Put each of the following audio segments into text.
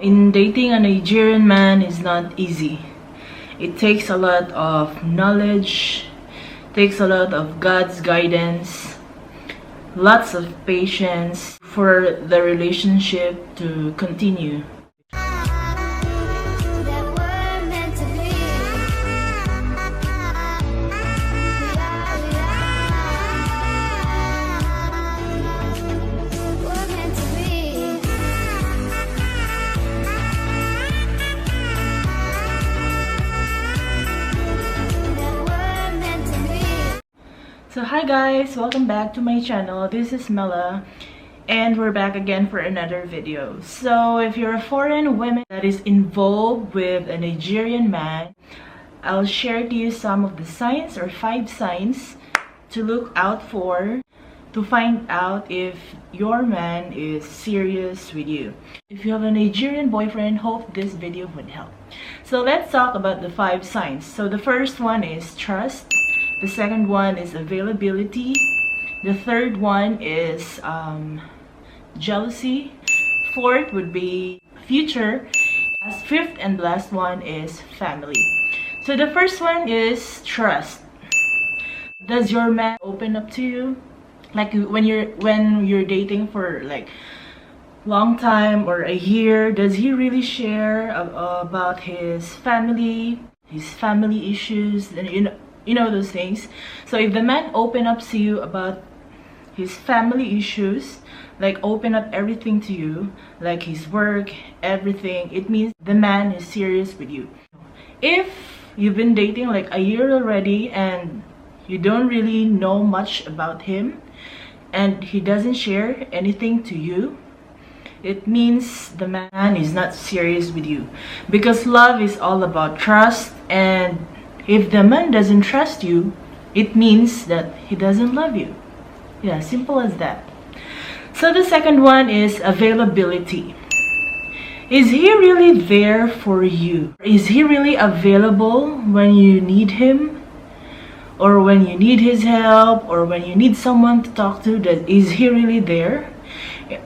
In dating a Nigerian man is not easy. It takes a lot of knowledge, takes a lot of God's guidance, lots of patience for the relationship to continue. So hi guys, welcome back to my channel. This is Mela and we're back again for another video. So if you're a foreign woman that is involved with a Nigerian man, I'll share to you some of the signs or 5 signs to look out for to find out if your man is serious with you. If you have a Nigerian boyfriend, hope this video would help. So let's talk about the 5 signs. So the first one is trust. The second one is availability. The third one is jealousy. Fourth would be future. Fifth and last one is family. So the first one is trust. Does your man open up to you? Like when you're dating for like long time or a year, does he really share about his family issues, and you know those things? So if the man open up to you about his family issues, like open up everything to you, like his work, everything, it means the man is serious with you. If you've been dating like a year already and you don't really know much about him and he doesn't share anything to you, it means the man is not serious with you, because love is all about trust. And if the man doesn't trust you, it means that he doesn't love you. Yeah, simple as that. So the second one is availability. Is he really there for you? Is he really available when you need him? Or when you need his help? Or when you need someone to talk to? Is he really there?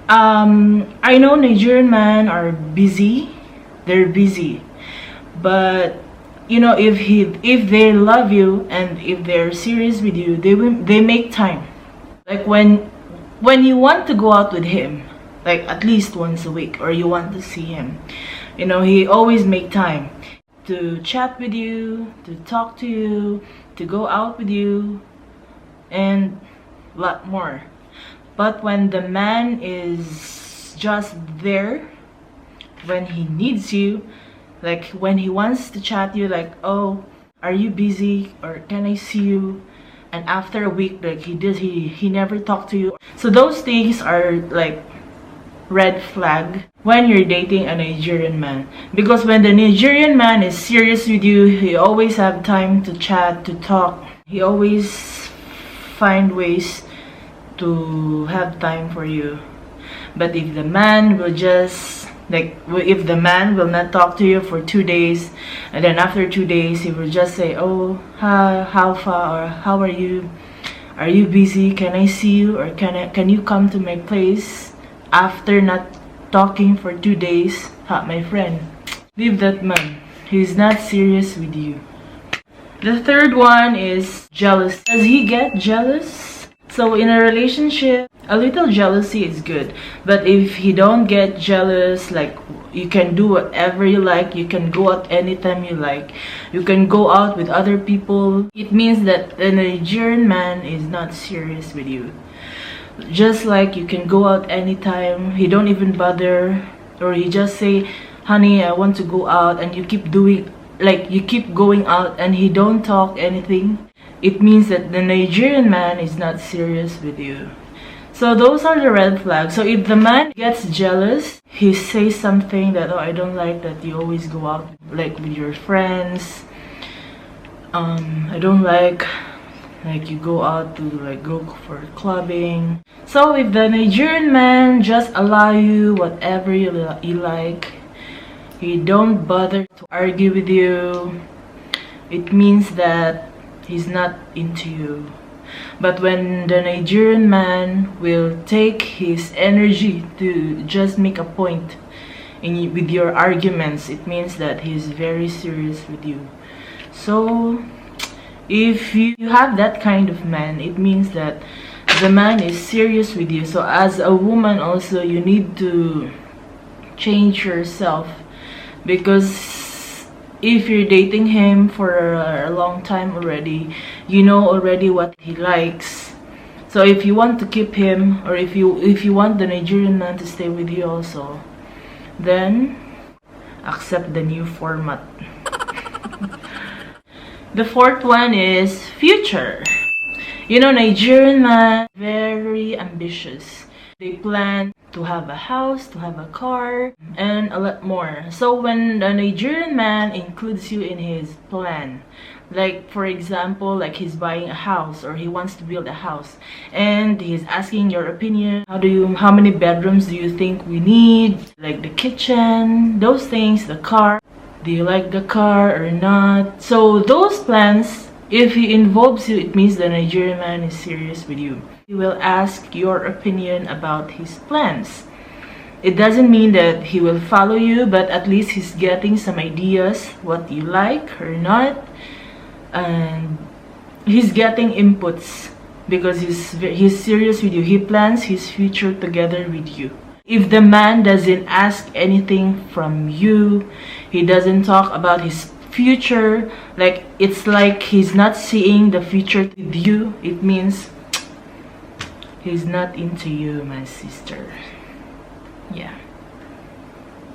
I know Nigerian men are busy. They're busy. But you know, if they love you and if they're serious with you, they make time. Like when you want to go out with him, like at least once a week, or you want to see him, you know, he always make time to chat with you, to talk to you, to go out with you, and a lot more. But when the man is just there when he needs you, like when he wants to chat you, like, oh, are you busy, or can I see you? And after a week, like he never talked to you. So those things are like red flag when you're dating a Nigerian man. Because when the Nigerian man is serious with you, he always have time to chat, to talk. He always find ways to have time for you. But if the man will just if the man will not talk to you for 2 days, and then after 2 days he will just say, oh, how far, or how are you busy, can I see you, or can you come to my place, after not talking for 2 days, my friend, leave that man. He's not serious with you. The third one is jealous. Does he get jealous? So in a relationship, a little jealousy is good, but if he don't get jealous, like you can do whatever you like, you can go out anytime you like, you can go out with other people, it means that the Nigerian man is not serious with you. Just like you can go out anytime, he don't even bother, or he just say, honey, I want to go out, and you keep going out and he don't talk anything, it means that the Nigerian man is not serious with you. So those are the red flags. So if the man gets jealous, he says something that, oh, I don't like that you always go out like with your friends. I don't like you go out to like go for clubbing. So if the Nigerian man just allow you whatever you like, he don't bother to argue with you, it means that he's not into you. But when the Nigerian man will take his energy to just make a point, with your arguments, it means that he's very serious with you. So if you have that kind of man, it means that the man is serious with you. So as a woman also, you need to change yourself, because if you're dating him for a long time already, you know already what he likes. So if you want to keep him, or if you want the Nigerian man to stay with you also, then accept the new format. The fourth one is future. You know, Nigerian man, very ambitious. They plan to have a house, to have a car, and a lot more. So when the Nigerian man includes you in his plan, like for example, like he's buying a house or he wants to build a house, and he's asking your opinion, how many bedrooms do you think we need, like the kitchen, those things, the car, do you like the car or not? So those plans, if he involves you, it means the Nigerian man is serious with you. He will ask your opinion about his plans. It doesn't mean that he will follow you, but at least he's getting some ideas what you like or not, and he's getting inputs because he's serious with you. He plans his future together with you. If the man doesn't ask anything from you, he doesn't talk about his future, like it's like he's not seeing the future with you, it means he's not into you, my sister. Yeah,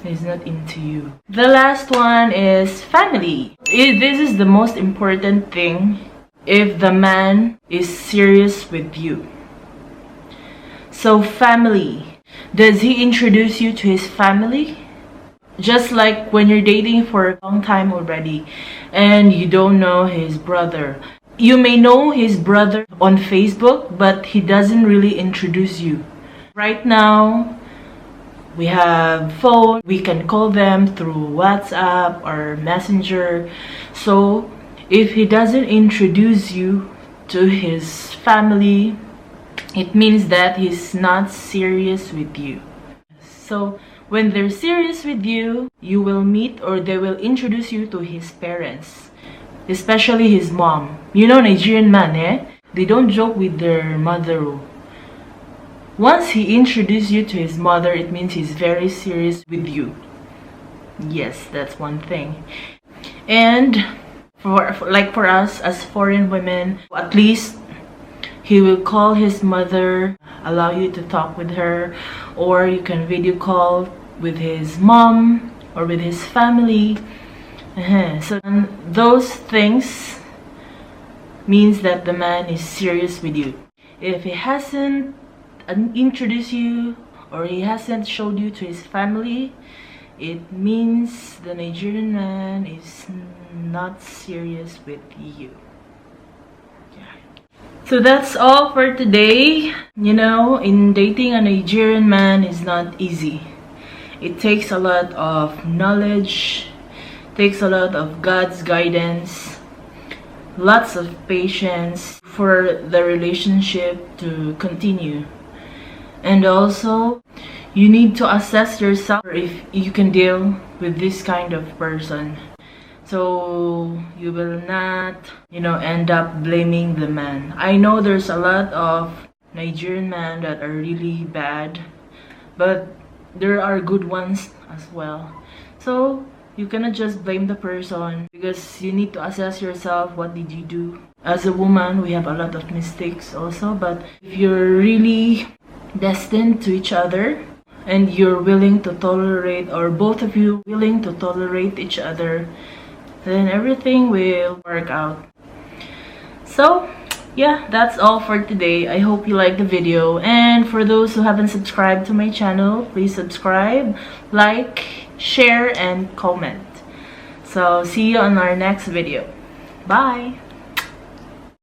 he's not into you. The last one is family. This is the most important thing if the man is serious with you. So family, does he introduce you to his family? Just like when you're dating for a long time already and you don't know his brother. You may know his brother on Facebook, but he doesn't really introduce you. Right now, we have phone. We can call them through WhatsApp or Messenger. So if he doesn't introduce you to his family, it means that he's not serious with you. So when they're serious with you, you will meet, or they will introduce you to his parents, especially his mom. You know, Nigerian man, they don't joke with their mother. Once he introduces you to his mother, it means he's very serious with you. Yes, that's one thing. And for us as foreign women, at least he will call his mother, allow you to talk with her, or you can video call with his mom or with his family. So those things means that the man is serious with you. If he hasn't introduced you or he hasn't showed you to his family, it means the Nigerian man is not serious with you. So that's all for today. You know, in dating a Nigerian man is not easy. It takes a lot of knowledge, takes a lot of God's guidance, lots of patience for the relationship to continue. And also, you need to assess yourself if you can deal with this kind of person. So you will not, end up blaming the man. I know there's a lot of Nigerian men that are really bad, but there are good ones as well. So you cannot just blame the person, because you need to assess yourself. What did you do? As a woman, we have a lot of mistakes also, but if you're really destined to each other and you're willing to tolerate, or both of you willing to tolerate each other, then everything will work out. So yeah, that's all for today. I hope you liked the video, and for those who haven't subscribed to my channel, please subscribe, like, share, and comment. So see you on our next video. Bye.